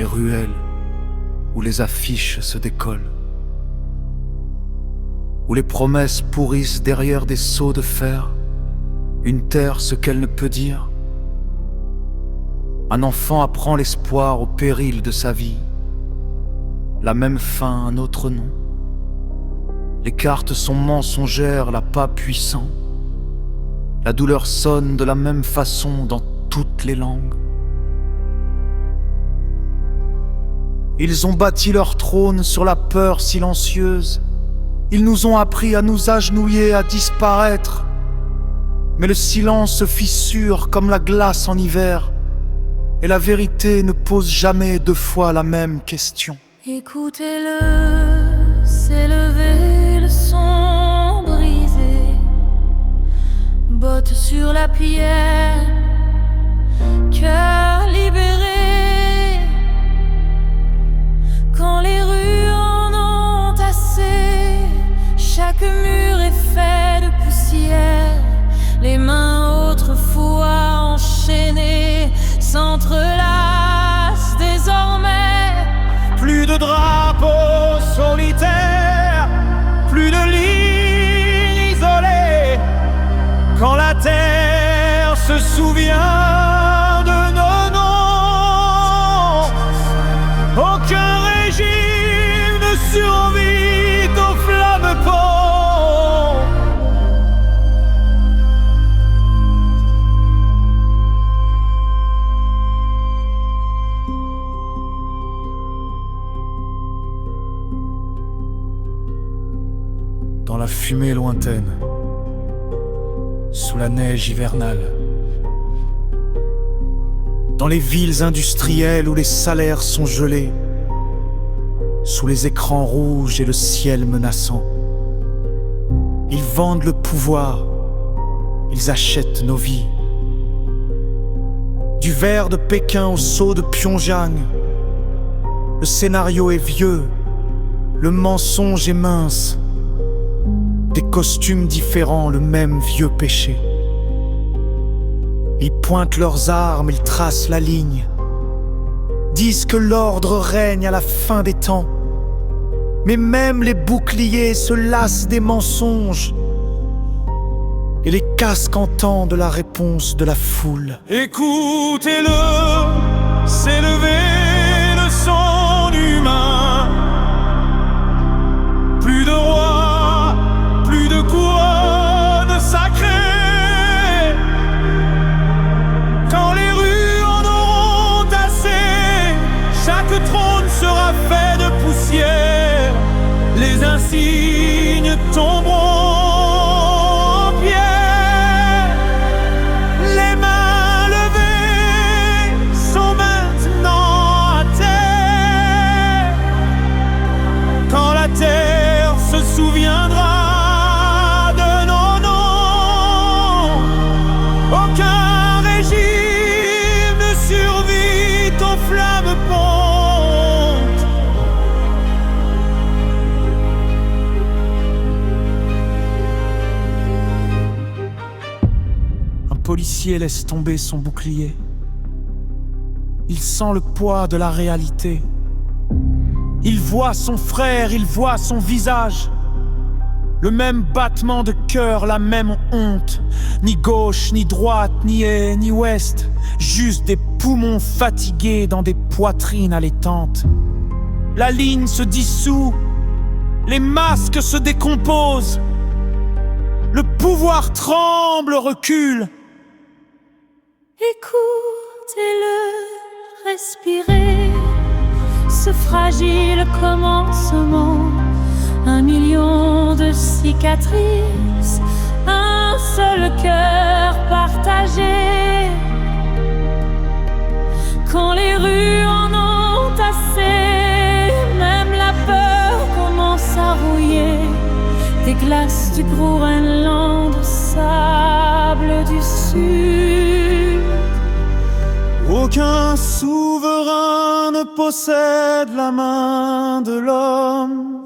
les ruelles où les affiches se décollent, où les promesses pourrissent derrière des seaux de fer, une terre ce qu'elle ne peut dire. Un enfant apprend l'espoir au péril de sa vie, la même fin, un autre nom. Les cartes sont mensongères, l'appât puissant. La douleur sonne de la même façon dans toutes les langues. Ils ont bâti leur trône sur la peur silencieuse. Ils nous ont appris à nous agenouiller, à disparaître. Mais le silence se fissure comme la glace en hiver, et la vérité ne pose jamais deux fois la même question. Écoutez-le s'élever, le son brisé, botte sur la pierre, cœur libéré. Quand les rues en ont assez, chaque mur est fait de poussière. Les mains autrefois enchaînées s'entrelacent désormais. Plus de drapeaux solitaires, plus de lignes isolées. Quand la terre se souvient de nos noms, aucun régime ne survit aux flammes ponts. Dans la fumée lointaine, sous la neige hivernale, dans les villes industrielles où les salaires sont gelés, sous les écrans rouges et le ciel menaçant, ils vendent le pouvoir, ils achètent nos vies. Du verre de Pékin au seau de Pyongyang, le scénario est vieux, le mensonge est mince. Des costumes différents, le même vieux péché. Ils pointent leurs armes, ils tracent la ligne, disent que l'ordre règne à la fin des temps. Mais même les boucliers se lassent des mensonges et les casques entendent la réponse de la foule. Écoutez-le s'élever, le son humain. Plus de rois, plus de couronnes sacrées. Quand les rues en auront assez, chaque trône sera fait de poussière. Les insignes tomberont en pierre. Les mains levées sont maintenant à terre. Quand la terre se souviendra de nos noms, aucun régime ne survit aux flammes pontes. Un policier laisse tomber son bouclier. Il sent le poids de la réalité. Il voit son frère, il voit son visage. Le même battement de cœur, la même honte. Ni gauche, ni droite, ni est, ni ouest. Juste des poumons fatigués dans des poitrines allaitantes. La ligne se dissout. Les masques se décomposent. Le pouvoir tremble, recule. Écoutez-le respirer, ce fragile commencement. 1 million de cicatrices, un seul cœur partagé. Quand les rues en ont assez, même la peur commence à rouiller. Des glaces du Groenland, sable du Sud. Aucun souverain ne possède la main de l'homme.